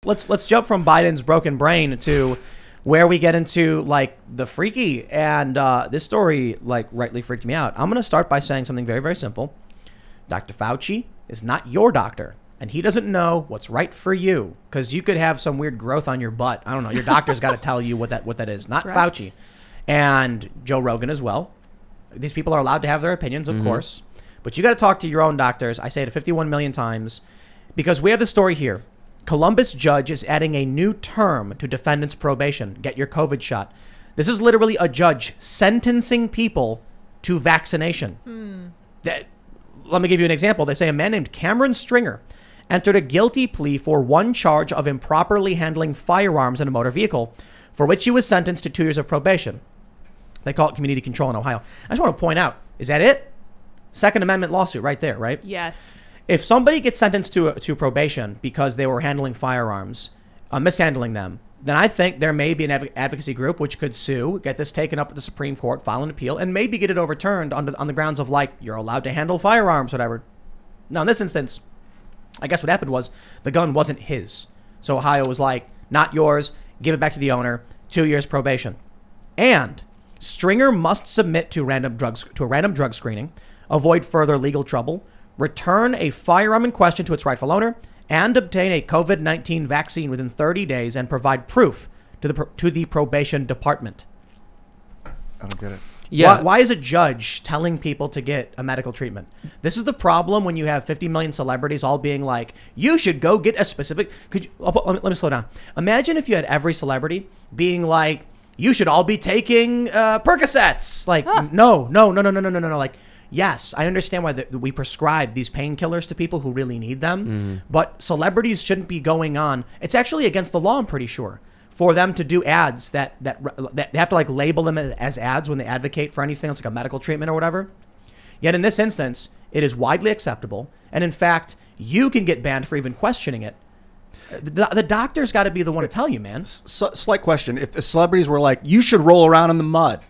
Let's jump from Biden's broken brain to where we get into like the freaky, and this story like rightly freaked me out. I'm going to start by saying something very, very simple. Dr. Fauci is not your doctor, and he doesn't know what's right for you, because you could have some weird growth on your butt. I don't know. Your doctor's got to tell you what that is, not Correct. Fauci. And Joe Rogan as well. These people are allowed to have their opinions, of course, but you got to talk to your own doctors. I say it 51 million times because we have the story here. Columbus judge is adding a new term to defendant's probation. Get your COVID shot. This is literally a judge sentencing people to vaccination. Let me give you an example. They say a man named Cameron Stringer entered a guilty plea for one charge of improperly handling firearms in a motor vehicle, for which he was sentenced to 2 years of probation. They call it community control in Ohio. I just want to point out, is that it? Second Amendment lawsuit right there, right? Yes. If somebody gets sentenced to probation because they were handling firearms, mishandling them, then I think there may be an advocacy group which could sue, get this taken up at the Supreme Court, file an appeal, and maybe get it overturned on the grounds of like, you're allowed to handle firearms, whatever. Now, in this instance, I guess what happened was the gun wasn't his. So Ohio was like, not yours, give it back to the owner, 2 years probation. And Stringer must submit to a random drug screening, avoid further legal trouble, return a firearm in question to its rightful owner, and obtain a COVID-19 vaccine within 30 days and provide proof to the probation department. I don't get it. Yeah. Why is a judge telling people to get a medical treatment? This is the problem when you have 50 million celebrities all being like, you should go get a specific... Let me slow down. Imagine if you had every celebrity being like, you should all be taking Percocets. Like, no. Like, yes, I understand why we prescribe these painkillers to people who really need them, but celebrities shouldn't be going on. It's actually against the law, I'm pretty sure, for them to do ads that they have to like label them as ads when they advocate for anything that's like a medical treatment or whatever. Yet in this instance, it is widely acceptable, and in fact, you can get banned for even questioning it. The doctor's got to be the one to tell you, man. Slight question: if the celebrities were like, "You should roll around in the mud,"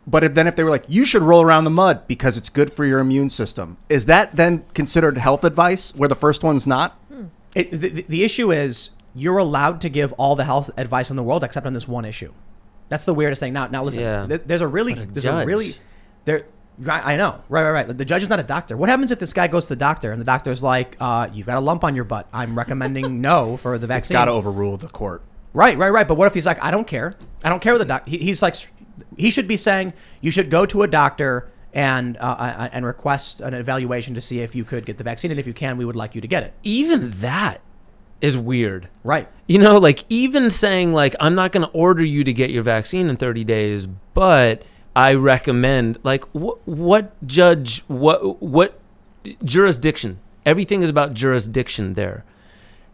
but if they were like, "You should roll around in the mud because it's good for your immune system," is that then considered health advice where the first one's not? The issue is you're allowed to give all the health advice in the world except on this one issue. That's the weirdest thing. Now listen. Yeah. I know. Right. The judge is not a doctor. What happens if this guy goes to the doctor and the doctor's like, you've got a lump on your butt. I'm recommending no for the vaccine. It's got to overrule the court. Right. But what if he's like, I don't care. I don't care what the doctor. He's like, he should be saying you should go to a doctor and request an evaluation to see if you could get the vaccine. And if you can, we would like you to get it. Even that is weird. Right. You know, like even saying like, I'm not going to order you to get your vaccine in 30 days, but I recommend, like, what judge, what jurisdiction? Everything is about jurisdiction there.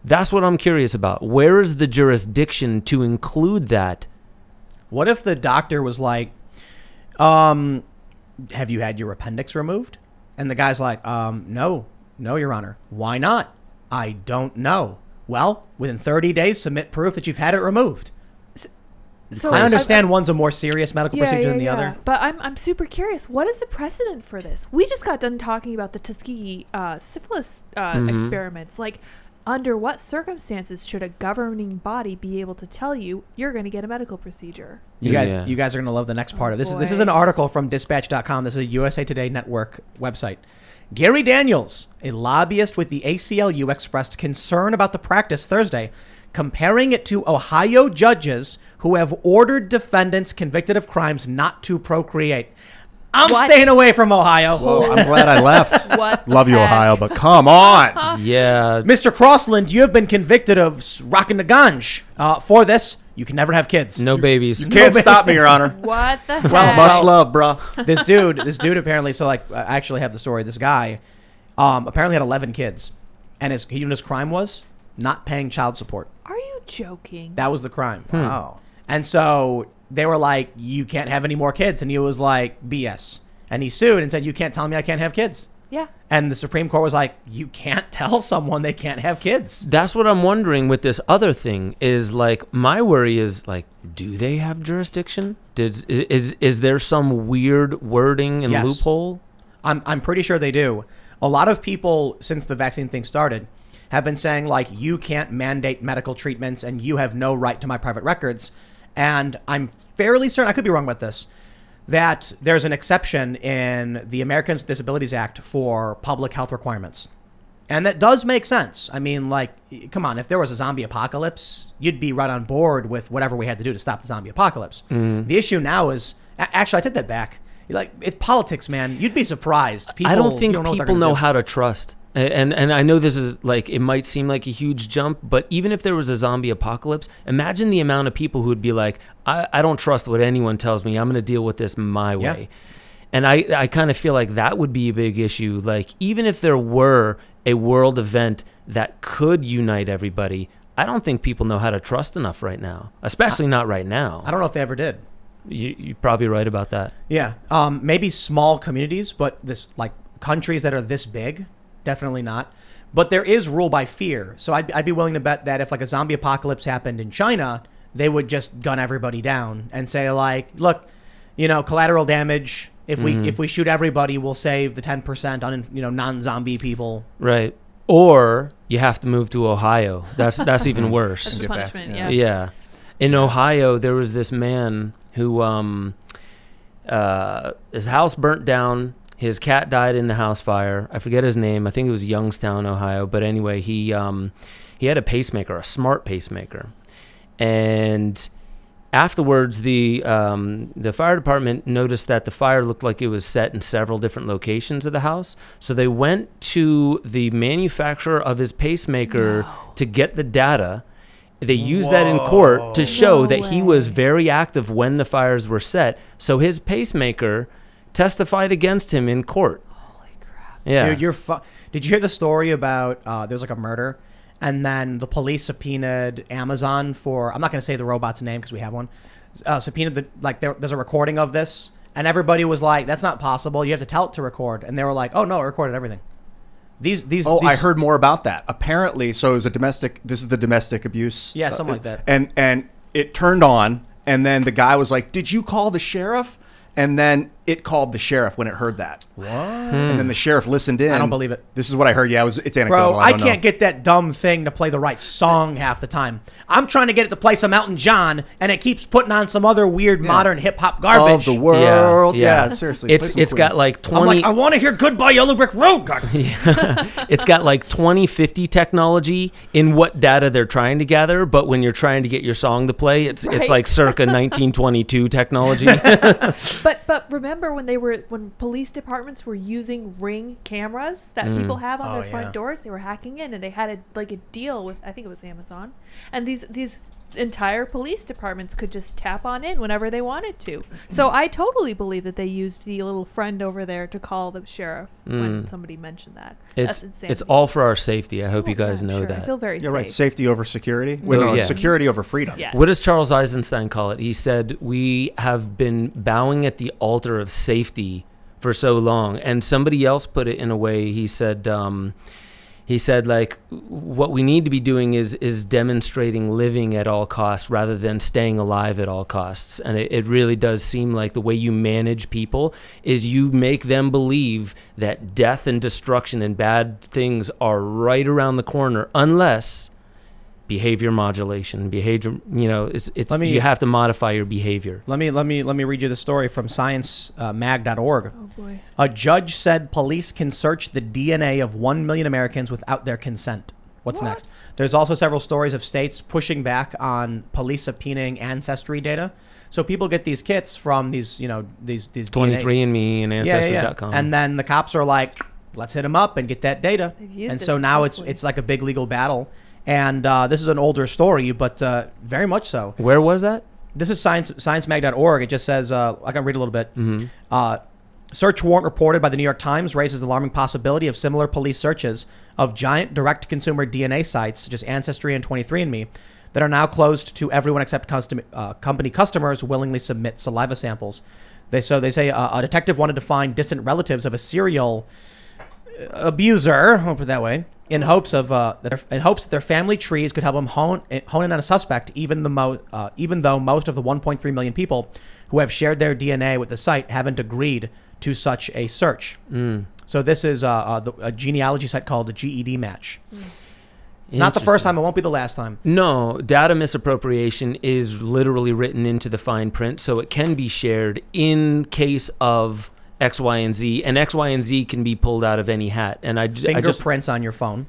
That's what I'm curious about. Where is the jurisdiction to include that? What if the doctor was like, have you had your appendix removed? And the guy's like, no, Your Honor. Why not? I don't know. Well, within 30 days, submit proof that you've had it removed. So I understand one's a more serious medical procedure than the other. But I'm super curious. What is the precedent for this? We just got done talking about the Tuskegee syphilis experiments. Like, under what circumstances should a governing body be able to tell you you're going to get a medical procedure? You guys are going to love the next part of this. This is an article from Dispatch.com. This is a USA Today Network website. Gary Daniels, a lobbyist with the ACLU, expressed concern about the practice Thursday, comparing it to Ohio judges who have ordered defendants convicted of crimes not to procreate. I'm staying away from Ohio. Whoa, I'm glad I left. What Love you, Ohio, but come on. Yeah. Mr. Crossland, you have been convicted of rocking the ganj. For this, you can never have kids. No babies. You can't stop me, Your Honor. What the heck? Much love, bro. This dude apparently, so like, I actually have the story. This guy apparently had 11 kids. And his crime was not paying child support. Are you joking? That was the crime. Wow. And so they were like, you can't have any more kids. And he was like, BS. And he sued and said, you can't tell me I can't have kids. Yeah. And the Supreme Court was like, you can't tell someone they can't have kids. That's what I'm wondering with this other thing is like, my worry is like, do they have jurisdiction? Is there some weird wording and loophole? I'm pretty sure they do. A lot of people, since the vaccine thing started, have been saying, like, you can't mandate medical treatments and you have no right to my private records. And I'm fairly certain, I could be wrong about this, that there's an exception in the Americans with Disabilities Act for public health requirements. And that does make sense. I mean, like, come on, if there was a zombie apocalypse, you'd be right on board with whatever we had to do to stop the zombie apocalypse. The issue now is, actually, I take that back. Like, it's politics, man. You'd be surprised. I don't think people know how to trust. And I know this is like, it might seem like a huge jump, but even if there was a zombie apocalypse, imagine the amount of people who would be like, I don't trust what anyone tells me. I'm going to deal with this my way. And I kind of feel like that would be a big issue. Like, even if there were a world event that could unite everybody, I don't think people know how to trust enough right now, especially not right now. I don't know if they ever did. You're probably right about that. Yeah. Maybe small communities, but this, like, countries that are this big, definitely not. But there is rule by fear. So I'd be willing to bet that if, like, a zombie apocalypse happened in China, they would just gun everybody down and say, like, look, you know, collateral damage. If we shoot everybody, we'll save the 10% on, you know, non-zombie people. Right. Or you have to move to Ohio. That's even worse. That's the punishment, Yeah. In Ohio, there was this man who his house burnt down. His cat died in the house fire. I forget his name. I think it was Youngstown, Ohio. But anyway, he had a pacemaker, a smart pacemaker. And afterwards, the fire department noticed that the fire looked like it was set in several different locations of the house. So they went to the manufacturer of his pacemaker to get the data. They used that in court to show that he was very active when the fires were set. So his pacemaker testified against him in court. Holy crap. Yeah. Dude, did you hear the story about there was like a murder and then the police subpoenaed Amazon for, I'm not going to say the robot's name because we have one, subpoenaed there's a recording of this and everybody was like, that's not possible. You have to tell it to record. And they were like, oh no, it recorded everything. I heard more about that. Apparently, so it was this is the domestic abuse. Yeah, something like that. And it turned on and then the guy was like, did you call the sheriff? And then it called the sheriff when it heard that. What? And then the sheriff listened in. I don't believe it. This is what I heard. Yeah, it's anecdotal. Bro, I can't get that dumb thing to play the right song half the time. I'm trying to get it to play some Elton John, and it keeps putting on some other weird modern hip hop garbage. Of the world. Yeah. Yeah, seriously. It's got like 20. I'm like, I want to hear Goodbye Yellow Brick Road. It's got like 2050 technology in what data they're trying to gather, but when you're trying to get your song to play, it's like circa 1922 technology. But remember when police departments were using Ring cameras that people have on their front doors, they were hacking in and they had a deal with, I think it was Amazon, and these entire police departments could just tap on in whenever they wanted to. So I totally believe that they used the little friend over there to call the sheriff when somebody mentioned that. That's insane. It's all for our safety. I hope you guys know that. I feel very safe. You're right. Safety over security. Security over freedom. Yes. What does Charles Eisenstein call it? He said, we have been bowing at the altar of safety for so long. And somebody else put it in a way, he said, like, what we need to be doing is demonstrating living at all costs rather than staying alive at all costs. And it really does seem like the way you manage people is you make them believe that death and destruction and bad things are right around the corner, unless behavior modulation, you have to modify your behavior. Let me read you the story from sciencemag.org. Oh boy. A judge said police can search the DNA of 1 million Americans without their consent. What's next? There's also several stories of states pushing back on police subpoenaing ancestry data. So people get these kits from these 23andMe and Ancestry.com. And then the cops are like, let's hit them up and get that data. And so now it's like a big legal battle. And this is an older story, but very much so. Where was that? This is sciencemag.org. It just says, I can read a little bit. Search warrant reported by the New York Times raises the alarming possibility of similar police searches of giant direct-to-consumer DNA sites, such as Ancestry and 23andMe, that are now closed to everyone except company customers who willingly submit saliva samples. They say a detective wanted to find distant relatives of a serial abuser, I'll put it that way, in hopes that their family trees could help them hone in on a suspect, even though most of the 1.3 million people who have shared their DNA with the site haven't agreed to such a search. So this is a genealogy site called the GED Match. It's not the first time. It won't be the last time. No, data misappropriation is literally written into the fine print, so it can be shared in case of X, Y, and Z, and X, Y, and Z can be pulled out of any hat. And I just Fingerprints on your phone.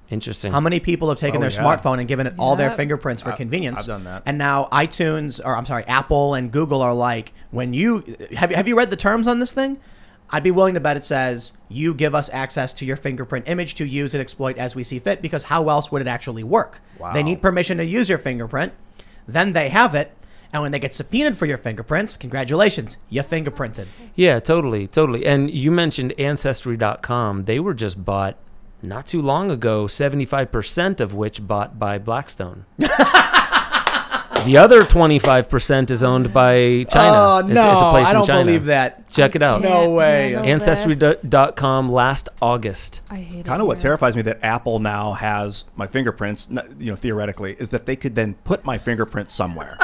Interesting. How many people have taken their smartphone and given it all their fingerprints for convenience? I've done that. And now Apple and Google are like, when you have you read the terms on this thing? I'd be willing to bet it says you give us access to your fingerprint image to use and exploit as we see fit, because how else would it actually work? Wow. They need permission to use your fingerprint. Then they have it. And when they get subpoenaed for your fingerprints, congratulations, you fingerprinted. Yeah, totally. And you mentioned Ancestry.com. They were just bought not too long ago, 75% of which bought by Blackstone. The other 25% is owned by China. Oh, no, it's a place I don't in China. believe that. Check it out. No way. Ancestry.com last August. I hate it. Kind of what terrifies me that Apple now has my fingerprints, theoretically, is that they could then put my fingerprints somewhere.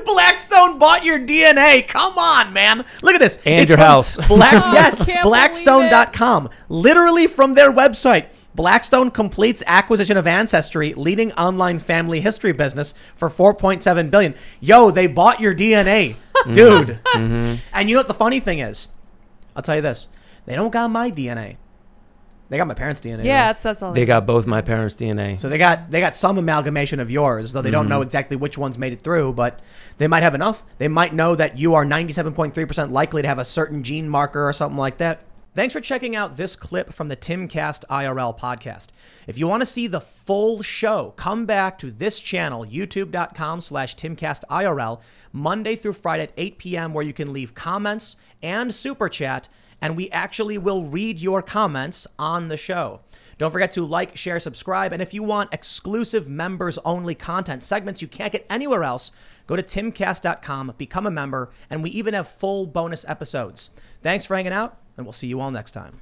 Blackstone bought your DNA. Come on, man. Look at this. And It's your from house. Yes, Can't Blackstone.com. Literally from their website. Blackstone completes acquisition of Ancestry, leading online family history business, for $4.7 billion. Yo, they bought your DNA, dude. And you know what the funny thing is? I'll tell you this. They don't got my DNA. They got my parents' DNA. Yeah, though. that's all. They got both my parents' DNA. So they got some amalgamation of yours, though they don't know exactly which ones made it through, but they might have enough. They might know that you are 97.3% likely to have a certain gene marker or something like that. Thanks for checking out this clip from the Timcast IRL podcast. If you want to see the full show, come back to this channel, youtube.com/TimcastIRL, Monday through Friday at 8 p.m., where you can leave comments and super chat, and we actually will read your comments on the show. Don't forget to like, share, subscribe, and if you want exclusive members-only content, segments you can't get anywhere else, go to timcast.com, become a member, and we even have full bonus episodes. Thanks for hanging out, and we'll see you all next time.